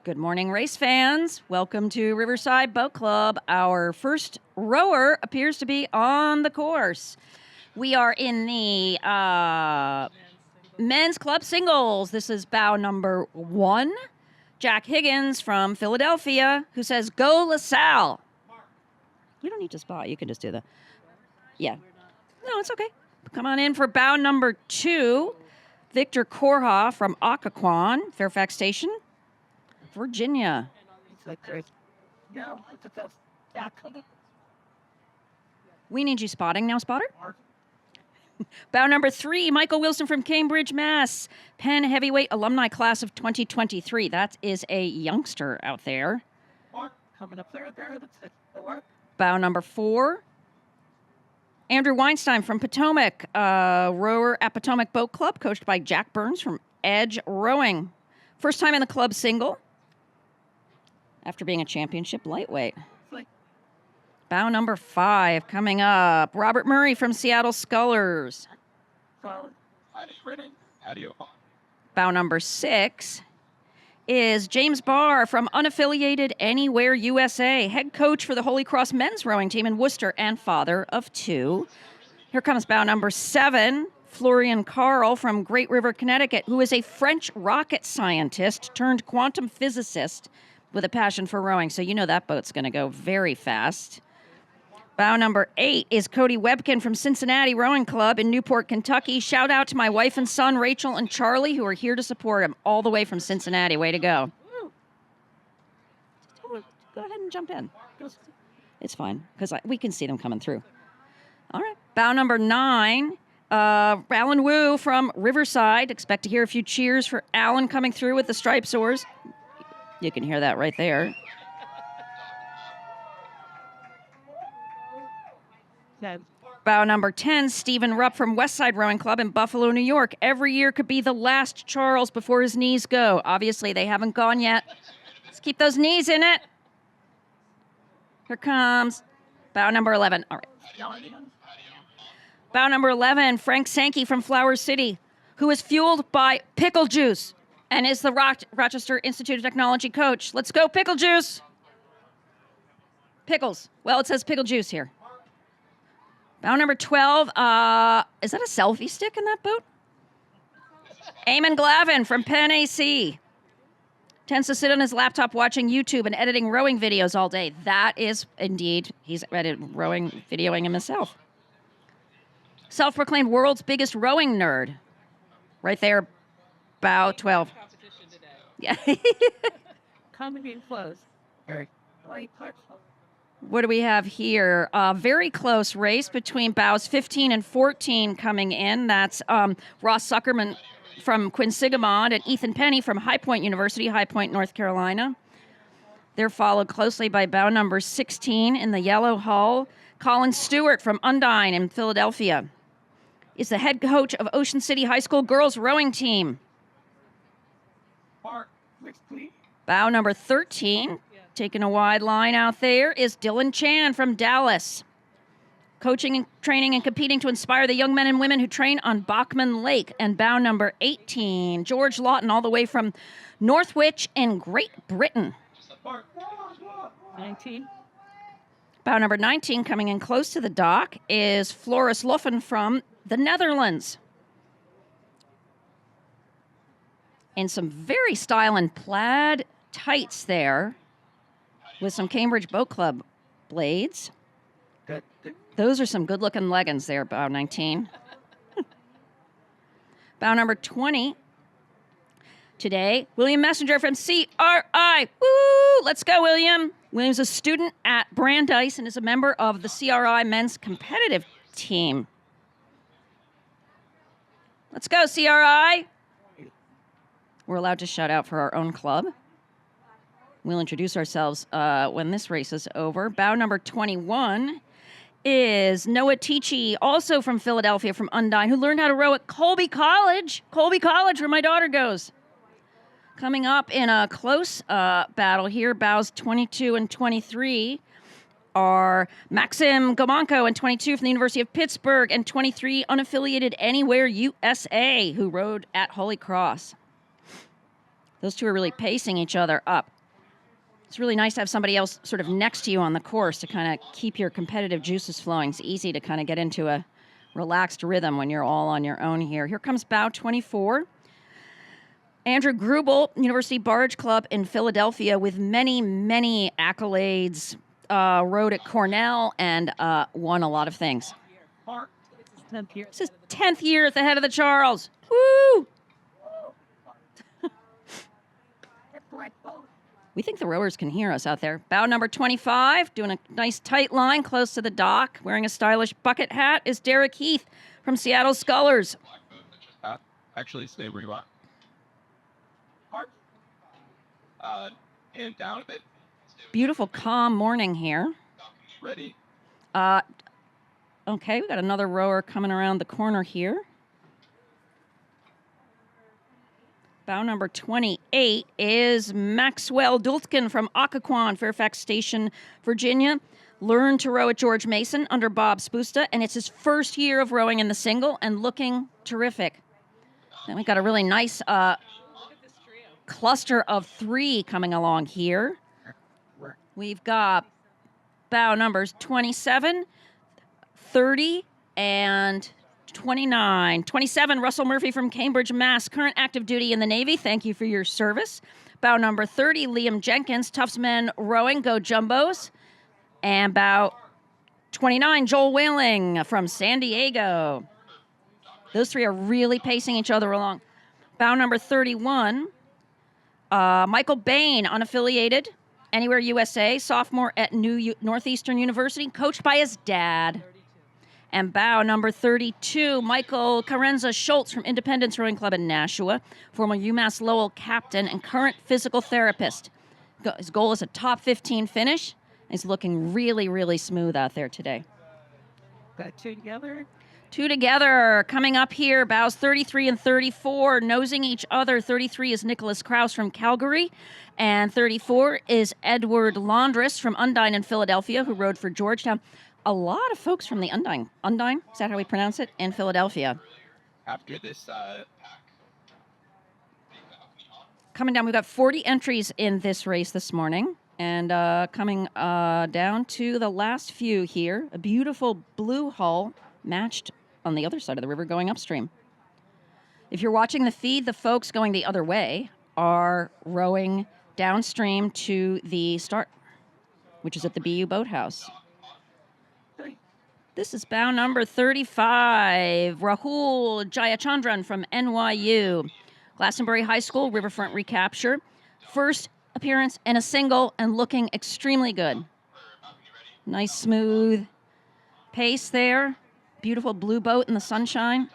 Good morning, race fans. Welcome to Riverside Boat Club. Our first rower appears to be on the course. We are in the men's club singles. This is bow number 1. Jack Higgins from Philadelphia, who says, "Go LaSalle." You don't need to spot. You can just do the. Yeah. No, it's okay. Come on in for bow number 2. Victor Korha from Occoquan, Fairfax Station, Virginia. We need you spotting now, spotter. Bow number 3, Michael Wilson from Cambridge, Mass. Penn Heavyweight Alumni Class of 2023. That is a youngster out there. Coming up there. That's it. Bow number 4, Andrew Weinstein from Potomac, rower at Potomac Boat Club, coached by Jack Burns from Edge Rowing. First time in the club single after being a championship lightweight. Bow number 5 coming up, Robert Murray from Seattle Scullers. Bow number 6 is James Barr from Unaffiliated Anywhere USA, head coach for the Holy Cross men's rowing team in Worcester and father of 2. Here comes bow number 7, Florian Carl from Great River, Connecticut, who is a French rocket scientist turned quantum physicist with a passion for rowing. So you know that boat's going to go very fast. Bow number 8 is Cody Webkin from Cincinnati Rowing Club in Newport, Kentucky. Shout out to my wife and son, Rachel and Charlie, who are here to support him all the way from Cincinnati. Way to go. Go ahead and jump in. It's fine, because we can see them coming through. All right. Bow number 9, Alan Wu from Riverside. Expect to hear a few cheers for Alan coming through with the stripes oars. You can hear that right there. Bow number 10, Stephen Rupp from Westside Rowing Club in Buffalo, New York. Every year could be the last Charles before his knees go. Obviously, they haven't gone yet. Let's keep those knees in it. Here comes bow number 11. All right. Bow number 11, Frank Sankey from Flower City, who is fueled by pickle juice and is the Rochester Institute of Technology coach. Let's go, pickle juice. Pickles. Well, it says pickle juice here. Bow number 12, is that a selfie stick in that boat? Eamon Glavin from Penn AC. Tends to sit on his laptop watching YouTube and editing rowing videos all day. That is indeed, he's edited rowing, videoing himself. Self-proclaimed world's biggest rowing nerd. Right there, bow 12. Yeah. Coming in close. What do we have here? Very close race between bows 15 and 14 coming in. That's Ross Zuckerman from Quinsigamond and Ethan Penny from High Point University, High Point, North Carolina. They're followed closely by bow number 16 in the yellow hull. Colin Stewart from Undine in Philadelphia is the head coach of Ocean City High School girls rowing team. Bow number 13. Taking a wide line out there is Dylan Chan from Dallas. Coaching and training and competing to inspire the young men and women who train on Bachman Lake. And bow number 18, George Lawton, all the way from Northwich in Great Britain. 19. Bow number 19, coming in close to the dock, is Floris Loffen from the Netherlands. In some very styling plaid tights there, with some Cambridge Boat Club blades. Those are some good-looking leggings there, bow 19. Bow number 20. Today, William Messenger from CRI. Woo! Let's go, William. William's a student at Brandeis and is a member of the CRI men's competitive team. Let's go, CRI. We're allowed to shout out for our own club. We'll introduce ourselves when this race is over. Bow number 21 is Noah Tichy, also from Philadelphia, from Undine, who learned how to row at Colby College. Colby College, where my daughter goes. Coming up in a close battle here, bows 22 and 23 are Maxim Gomanko and 22 from the University of Pittsburgh and 23 unaffiliated Anywhere USA, who rowed at Holy Cross. Those two are really pacing each other up. It's really nice to have somebody else sort of next to you on the course to kind of keep your competitive juices flowing. It's easy to kind of get into a relaxed rhythm when you're all on your own here. Here comes bow 24. Andrew Grubel, University Barge Club in Philadelphia, with many, many accolades. Rode at Cornell and won a lot of things. This is 10th year at the head of the Charles. Woo! We think the rowers can hear us out there. Bow number 25, doing a nice tight line close to the dock, wearing a stylish bucket hat, is Derek Heath from Seattle Scullers. Actually, stay where you are. And down a bit. Beautiful, calm morning here. Ready. Okay, we got another rower coming around the corner here. Bow number 28 is Maxwell Dultkin from Occoquan, Fairfax Station, Virginia. Learned to row at George Mason under Bob Spusta, and it's his first year of rowing in the single and looking terrific. Then we got a really nice cluster of 3 coming along here. We've got bow numbers 27, 30, and 29. 27, Russell Murphy from Cambridge, Mass., current active duty in the Navy. Thank you for your service. Bow number 30, Liam Jenkins, Tufts Men Rowing, Go Jumbos. And bow 29, Joel Whaling from San Diego. Those 3 are really pacing each other along. Bow number 31, Michael Bain, unaffiliated, Anywhere USA, sophomore at Northeastern University, coached by his dad. And bow number 32, Michael Carenza Schultz from Independence Rowing Club in Nashua, former UMass Lowell captain and current physical therapist. His goal is a top 15 finish. He's looking really, really smooth out there today. Got 2 together. 2 together. Coming up here, bows 33 and 34, nosing each other. 33 is Nicholas Krause from Calgary, and 34 is Edward Laundress from Undine in Philadelphia, who rowed for Georgetown. A lot of folks from the Undine, is that how we pronounce it, in Philadelphia. After this Coming down, we've got 40 entries in this race this morning. And coming down to the last few here, a beautiful blue hull matched on the other side of the river going upstream. If you're watching the feed, the folks going the other way are rowing downstream to the start, which is at the BU Boathouse. This is bow number 35, Rahul Jayachandran from NYU. Glastonbury High School, Riverfront recapture. First appearance in a single and looking extremely good. Nice smooth pace there. Beautiful blue boat in the sunshine.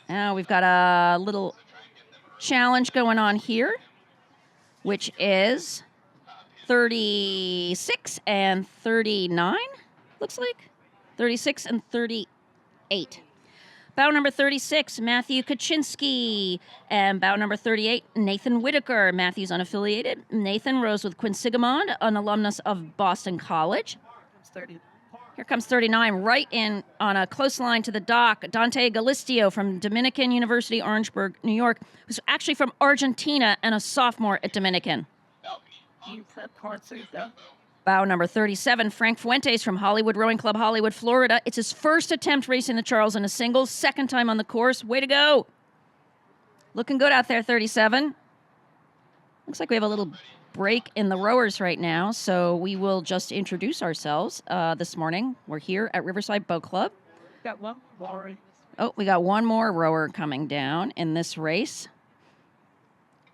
Now we've got a little challenge going on here, which is 36 and 39, looks like. 36 and 38. Bow number 36, Matthew Kaczynski. And bow number 38, Nathan Whitaker. Matthew's unaffiliated. Nathan rows with Quinsigamond, an alumnus of Boston College. 30. Here comes 39, right in on a close line to the dock. Dante Galistio from Dominican University, Orangeburg, New York, who's actually from Argentina and a sophomore at Dominican. Bow number 37, Frank Fuentes from Hollywood Rowing Club, Hollywood, Florida. It's his first attempt racing the Charles in a singles, second time on the course. Way to go. Looking good out there, 37. Looks like we have a little break in the rowers right now, so we will just introduce ourselves this morning. We're here at Riverside Boat Club. Got one more. Oh, we got one more rower coming down in this race.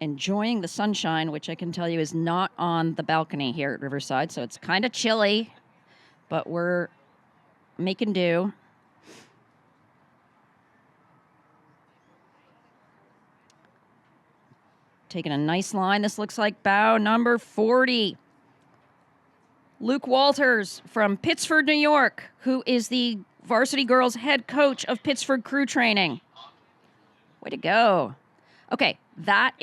Enjoying the sunshine, which I can tell you is not on the balcony here at Riverside, so it's kind of chilly, but we're making do. Taking a nice line. This looks like bow number 40. Luke Walters from Pittsford, New York, who is the varsity girls head coach of Pittsford Crew Training. Way to go. Okay, that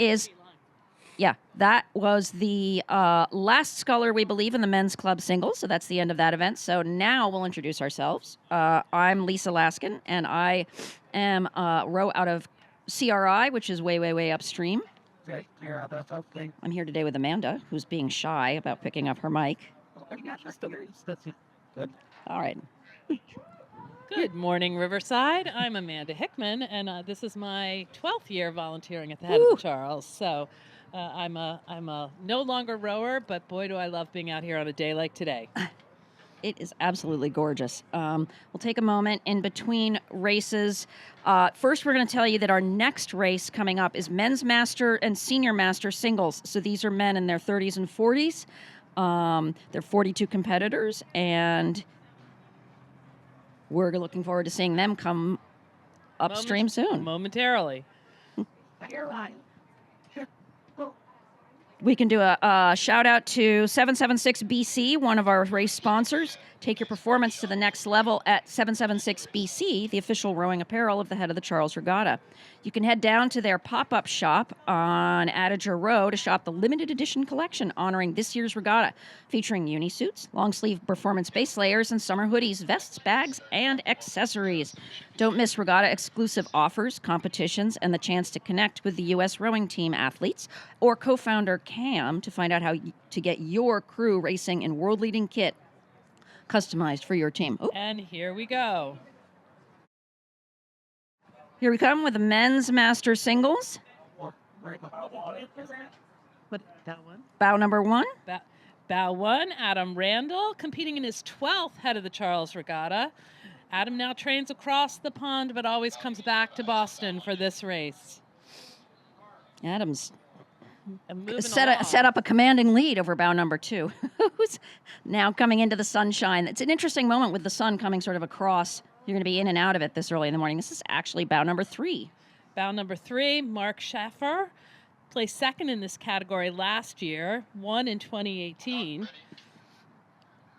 was the last sculler, we believe, in the men's club singles. So that's the end of that event. So now we'll introduce ourselves. I'm Lisa Laskin, and I am row out of CRI, which is way, way, way upstream. Okay, yeah, that's something. I'm here today with Amanda, who's being shy about picking up her mic. Yeah, that's it. Good. All right. Good morning, Riverside. I'm Amanda Hickman, and this is my 12th year volunteering at the Head of Woo! the Charles. So I'm a no longer rower, but boy, do I love being out here on a day like today. It is absolutely gorgeous. We'll take a moment in between races. First, we're going to tell you that our next race coming up is men's master and senior master singles. So these are men in their 30s and 40s. They're 42 competitors, and we're looking forward to seeing them come upstream soon. Momentarily. You're right. We can do a shout out to 776 BC, one of our race sponsors. Take your performance to the next level at 776 BC, the official rowing apparel of the Head of the Charles Regatta. You can head down to their pop-up shop on Adager Row to shop the limited edition collection honoring this year's regatta, featuring unisuits, long-sleeve performance base layers, and summer hoodies, vests, bags, and accessories. Don't miss regatta exclusive offers, competitions, and the chance to connect with the U.S. rowing team athletes or co-founder Cam to find out how to get your crew racing in world-leading kit customized for your team. Oh, And here we go. here we come with the men's master singles. What that one? Bow number 1. Bow 1, Adam Randall, competing in his 12th Head of the Charles Regatta. Adam now trains across the pond, but always comes back to Boston for this race. Adams And moving set up a commanding lead over bow number 2, who's now coming into the sunshine. It's an interesting moment with the sun coming sort of across. You're going to be in and out of it this early in the morning. This is actually bow number 3. Bow number 3, Mark Schaffer, placed second in this category last year, won in 2018.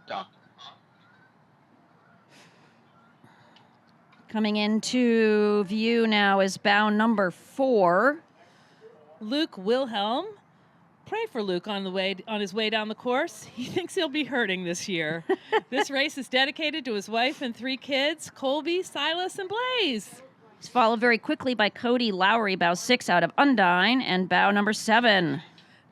Doc. Coming into view now is bow number 4. Luke Wilhelm. Pray for Luke on his way down the course. He thinks he'll be hurting this year. This race is dedicated to his wife and 3 kids, Colby, Silas, and Blaze. He's followed very quickly by Cody Lowry, bow 6 out of Undine, and bow number 7.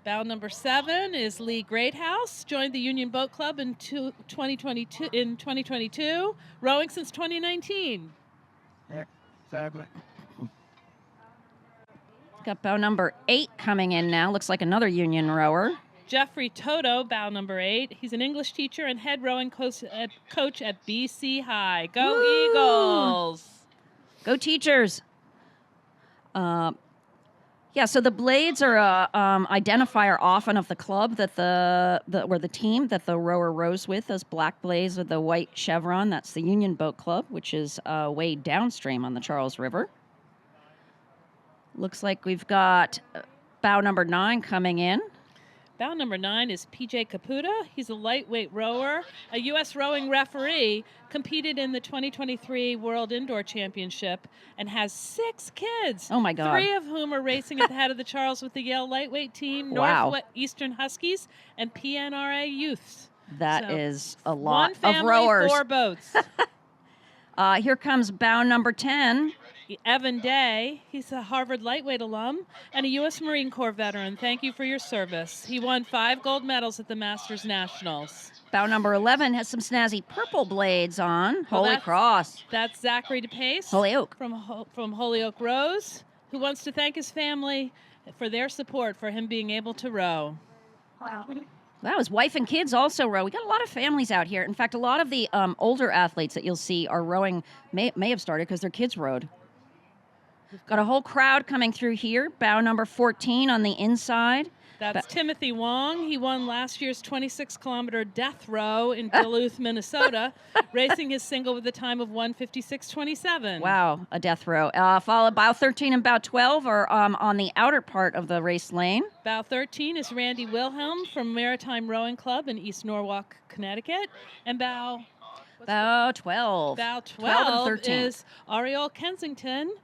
Bow number 7 is Lee Greathouse. Joined the Union Boat Club in 2022, rowing since 2019. Yeah, exactly. Got bow number 8 coming in now. Looks like another Union rower. Jeffrey Toto, bow number 8. He's an English teacher and head rowing coach at BC High. Go Woo! Eagles! Go teachers! Yeah, so the blades are a identifier often of the club that or the team that the rower rows with. Those black blades with the white chevron. That's the Union Boat Club, which is way downstream on the Charles River. Looks like we've got bow number 9 coming in. Bow number 9 is PJ Caputa. He's a lightweight rower, a U.S. rowing referee, competed in the 2023 World Indoor Championship, and has 6 kids. Oh, my God. 3 of whom are racing at the Head of the Charles with the Yale lightweight team, Wow. Northeastern Huskies, and PNRA Youths. That So, is a lot one family, of rowers. 4 boats. Here comes bow number 10. Evan Day, he's a Harvard lightweight alum and a U.S. Marine Corps veteran. Thank you for your service. He won 5 gold medals at the Masters Nationals. Bow number 11 has some snazzy purple blades on. Holy that's- Cross. That's Zachary DePace Holyoke. from Holyoke Rose, who wants to thank his family for their support for him being able to row. Wow. That was wife and kids also row. We got a lot of families out here. In fact, a lot of the older athletes that you'll see are rowing, may have started because their kids rowed. Got a whole crowd coming through here. Bow number 14 on the inside. That's Timothy Wong. He won last year's 26-kilometer death row in Duluth, Minnesota, racing his single with a time of 1:56:27. Wow, a death row. Followed bow 13 and bow 12 are on the outer part of the race lane. Bow 13 is Randy Wilhelm from Maritime Rowing Club in East Norwalk, Connecticut. And bow 12. Bow 12 and 12 13. is Ariel Kensington,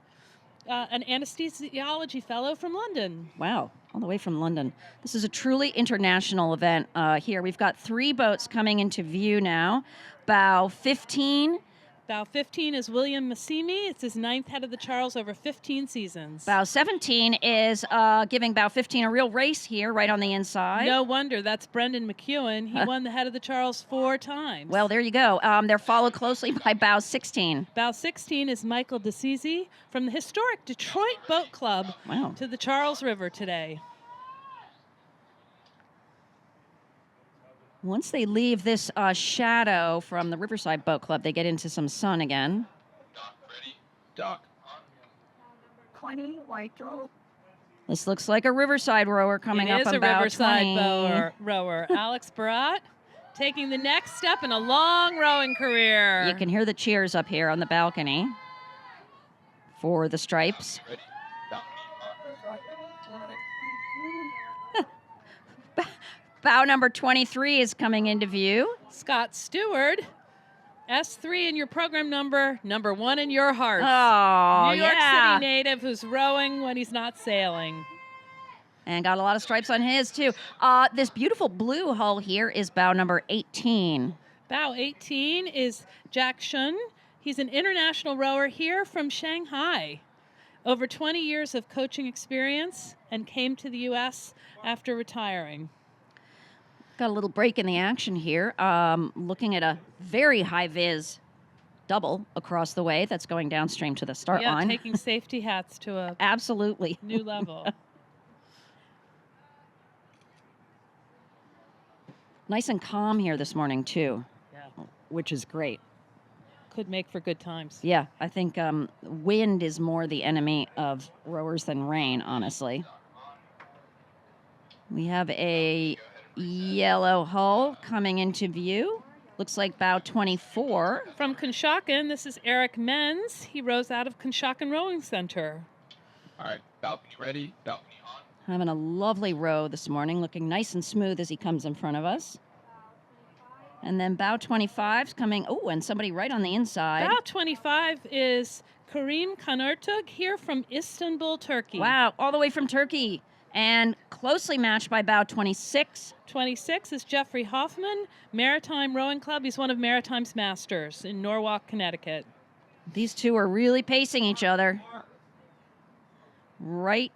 an anesthesiology fellow from London. Wow, all the way from London. This is a truly international event here. We've got 3 boats coming into view now. Bow 15, Bow 15 is William Massimi. It's his 9th head of the Charles over 15 seasons. Bow 17 is giving Bow 15 a real race here, right on the inside. No wonder. That's Brendan McEwen. He won the head of the Charles 4 times. Well, there you go. They're followed closely by Bow 16. Bow 16 is Michael DeCisi from the historic Detroit Boat Club to the Charles River today. Once they leave this shadow from the Riverside Boat Club, they get into some sun again. Dock, ready. Dock. 20, white girl. This looks like a Riverside rower coming up It is a about Riverside 20. rower. Alex Barat taking the next step in a long rowing career. You can hear the cheers up here on the balcony for the Stripes. Ready. Dock. Bow number 23 is coming into view. Scott Stewart, S3 in your program number 1 in your heart. Oh, New York yeah. City native who's rowing when he's not sailing. And got a lot of stripes on his, too. This beautiful blue hull here is bow number 18. Bow 18 is Jack Shun. He's an international rower here from Shanghai. Over 20 years of coaching experience and came to the U.S. after retiring. Got a little break in the action here. Looking at a very high-vis double across the way that's going downstream to the start line. Taking safety hats to a Absolutely. new level. Nice and calm here this morning, too, Yeah. which is great. Could make for good times. Yeah, I think wind is more the enemy of rowers than rain, honestly. We have a yellow hull coming into view. Looks like bow 24. From Conshohocken, this is Eric Menz. He rows out of Conshohocken Rowing Center. All right. Balcony ready. Balcony on. Having a lovely row this morning, looking nice and smooth as he comes in front of us. And then bow 25's coming, and somebody right on the inside. Bow 25 is Karim Kanartug here from Istanbul, Turkey. Wow, all the way from Turkey. And closely matched by bow 26. 26 is Jeffrey Hoffman, Maritime Rowing Club. He's one of Maritime's masters in Norwalk, Connecticut. These two are really pacing each other. Right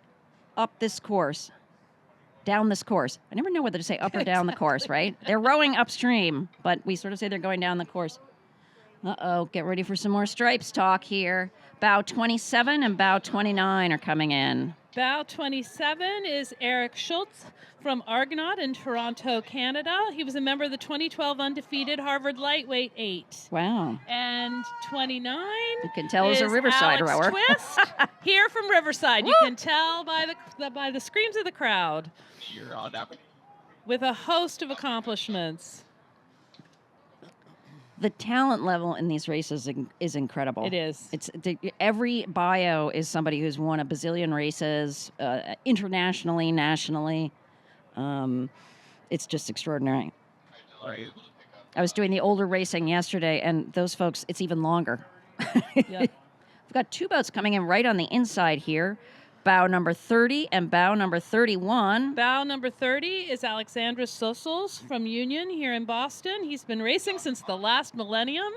up this course. Down this course. I never know whether to say up or down the course, right? They're rowing upstream, but we sort of say they're going down the course. Uh-oh, get ready for some more stripes talk here. Bow 27 and bow 29 are coming in. Bow 27 is Eric Schultz from Argonaut in Toronto, Canada. He was a member of the 2012 undefeated Harvard Lightweight 8. Wow. And 29 You can tell it's a Riverside Alex rower. Twist here from Riverside. You can tell by the screams of the crowd. You're on that. With a host of accomplishments. The talent level in these races is incredible. It is. Every bio is somebody who's won a bazillion races, internationally, nationally. It's just extraordinary. All right. I was doing the older racing yesterday, and those folks, it's even longer. Yeah. We've got two boats coming in right on the inside here. Bow number 30 and bow number 31. Bow number 30 is Alexandra Sosels from Union here in Boston. He's been racing since the last millennium.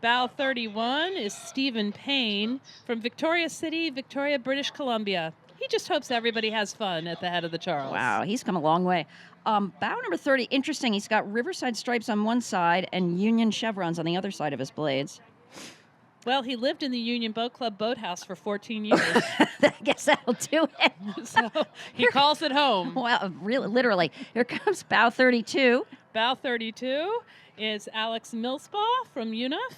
Bow 31 is Stephen Payne from Victoria City, Victoria, British Columbia. He just hopes everybody has fun at the head of the Charles. Wow, he's come a long way. Bow number 30, interesting. He's got Riverside stripes on one side and Union chevrons on the other side of his blades. Well, he lived in the Union Boat Club boathouse for 14 years. I guess that'll do it. So he calls it home. Well, really, literally. Here comes bow 32. Bow 32 is Alex Millspaugh from UNF.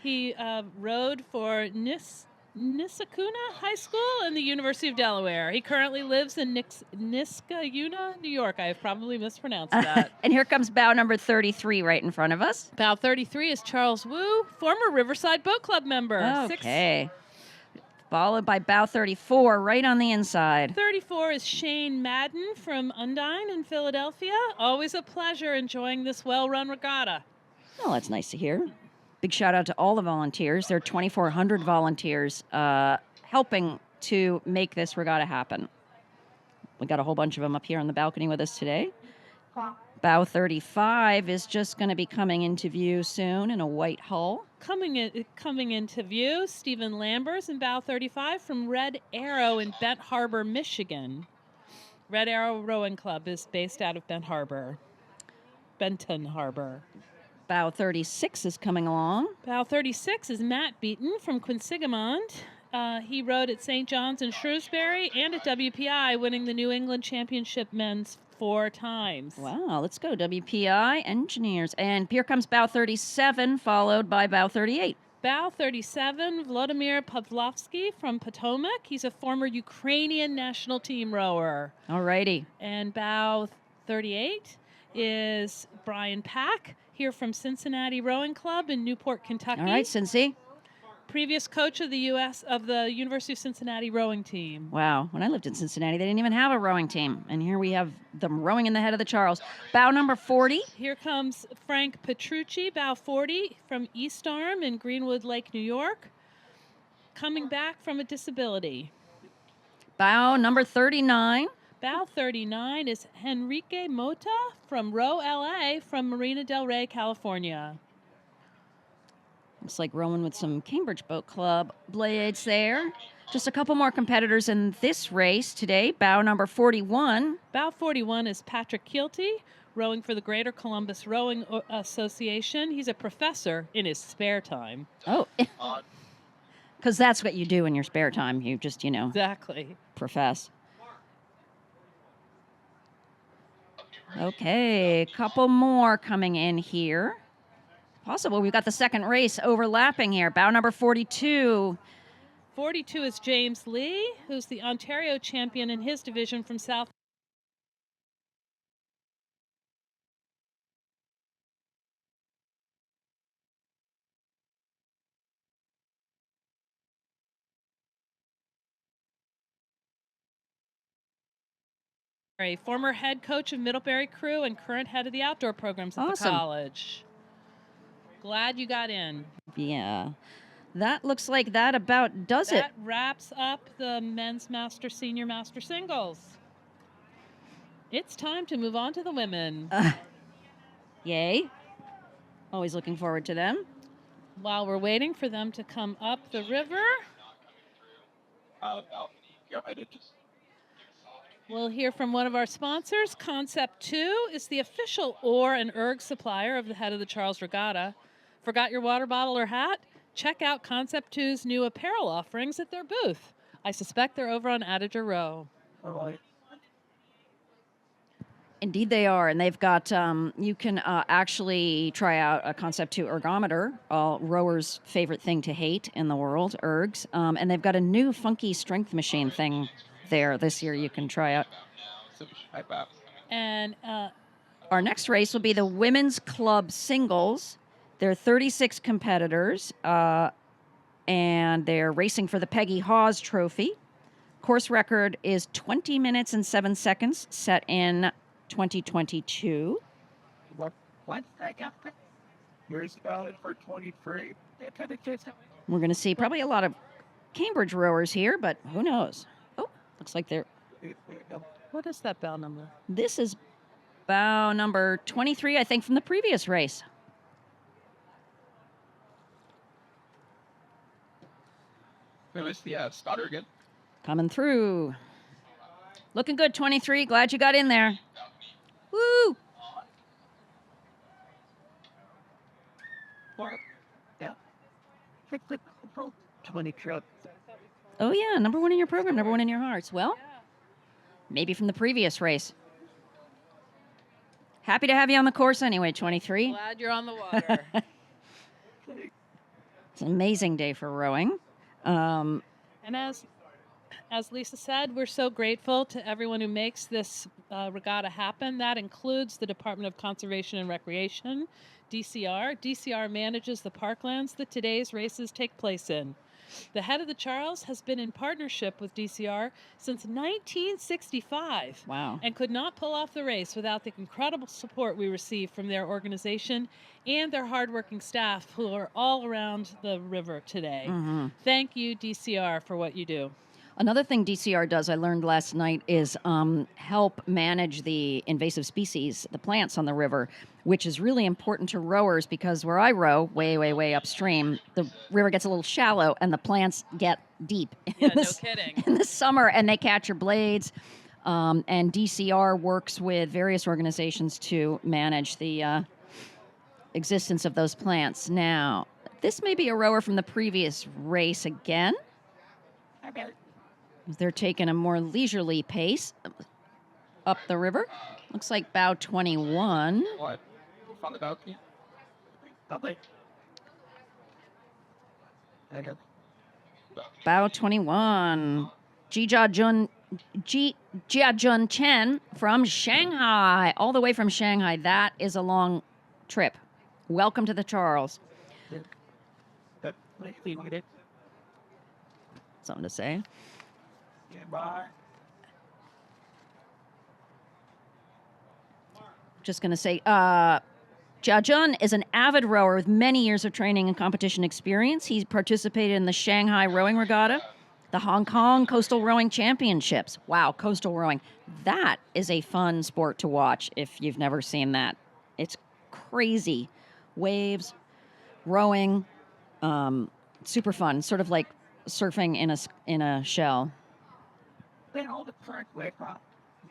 He rowed for Nisakuna High School and the University of Delaware. He currently lives in Niskayuna, New York. I have probably mispronounced that. And here comes bow number 33 right in front of us. Bow 33 is Charles Wu, former Riverside Boat Club member. Okay. Followed by bow 34 right on the inside. 34 is Shane Madden from Undine in Philadelphia. Always a pleasure enjoying this well-run regatta. Well, that's nice to hear. Big shout out to all the volunteers. There are 2,400 volunteers helping to make this regatta happen. We got a whole bunch of them up here on the balcony with us today. Bow 35 is just going to be coming into view soon in a white hull. Coming into view, Stephen Lambers in bow 35 from Red Arrow in Bent Harbor, Michigan. Red Arrow Rowing Club is based out of Benton Harbor. Bow 36 is coming along. Bow 36 is Matt Beaton from Quinsigamond. He rowed at St. John's in Shrewsbury and at WPI, winning the New England Championship men's 4 times. Wow, let's go, WPI Engineers. And here comes bow 37, followed by bow 38. Bow 37, Vladimir Pavlovsky from Potomac. He's a former Ukrainian national team rower. All righty. And bow 38 is Brian Pack, here from Cincinnati Rowing Club in Newport, Kentucky. All right, Cincy. Previous coach of the University of Cincinnati rowing team. Wow, when I lived in Cincinnati, they didn't even have a rowing team. And here we have them rowing in the head of the Charles. Bow number 40. Here comes Frank Petrucci, bow 40, from East Arm in Greenwood Lake, New York, coming back from a disability. Bow number 39. Bow 39 is Henrique Mota from Row LA from Marina del Rey, California. Looks like rowing with some Cambridge Boat Club blades there. Just a couple more competitors in this race today. Bow number 41. Bow 41 is Patrick Keelty, rowing for the Greater Columbus Rowing Association. He's a professor in his spare time. Oh, because that's what you do in your spare time. You just, Exactly. profess. Okay, a couple more coming in here. Possible. We've got the second race overlapping here. Bow number 42. 42 is James Lee, who's the Ontario champion in his division from South. A former head coach of Middlebury Crew and current head of the outdoor programs at Awesome. the college. Glad you got in. Yeah. That looks like that about does it. That wraps up the men's master, senior master singles. It's time to move on to the women. Yay. Always looking forward to them. While we're waiting for them to come up the river, we'll hear from one of our sponsors. Concept 2 is the official oar and erg supplier of the Head of the Charles Regatta. Forgot your water bottle or hat? Check out Concept 2's new apparel offerings at their booth. I suspect they're over on Adager Row. All right. Indeed they are, and they've got, you can actually try out a Concept 2 ergometer, rowers' favorite thing to hate in the world, ergs, and they've got a new funky strength machine thing there this year you can try out. And our next race will be the Women's Club Singles. There are 36 competitors, and they're racing for the Peggy Hawes Trophy. Course record is 20 minutes and 7 seconds, set in 2022. What I got? Here's valid for 23. We're going to see probably a lot of Cambridge rowers here, but who knows? Oh, looks like they're... what is that bell number? This is bow number 23, I think, from the previous race. It's the spotter again. Coming through. Looking good, 23. Glad you got in there. Woo! Yeah. 23. Oh, yeah, number 1 in your program, number 1 in your hearts. Well, maybe from the previous race. Happy to have you on the course anyway, 23. Glad you're on the water. It's an amazing day for rowing. And as Lisa said, we're so grateful to everyone who makes this regatta happen. That includes the Department of Conservation and Recreation, DCR. DCR manages the parklands that today's races take place in. The Head of the Charles has been in partnership with DCR since 1965. Wow. And could not pull off the race without the incredible support we receive from their organization and their hardworking staff who are all around the river today. Mm-hmm. Thank you, DCR, for what you do. Another thing DCR does, I learned last night, is help manage the invasive species, the plants on the river, which is really important to rowers because where I row, way, way, way upstream, the river gets a little shallow and the plants get deep Yeah, no kidding. in the summer, and they catch your blades. And DCR works with various organizations to manage the existence of those plants. Now, this may be a rower from the previous race again. Okay. They're taking a more leisurely pace up the river. Looks like bow 21. What? On the balcony? Lovely. Okay. Bow 21. Jiajun Chen from Shanghai. All the way from Shanghai. That is a long trip. Welcome to the Charles. But let's see what it is. Something to say. Goodbye. Just going to say, Jia Jun is an avid rower with many years of training and competition experience. He participated in the Shanghai Rowing Regatta, the Hong Kong Coastal Rowing Championships. Wow, coastal rowing. That is a fun sport to watch if you've never seen that. It's crazy. Waves, rowing, super fun. Sort of like surfing in a shell. Then all the current way from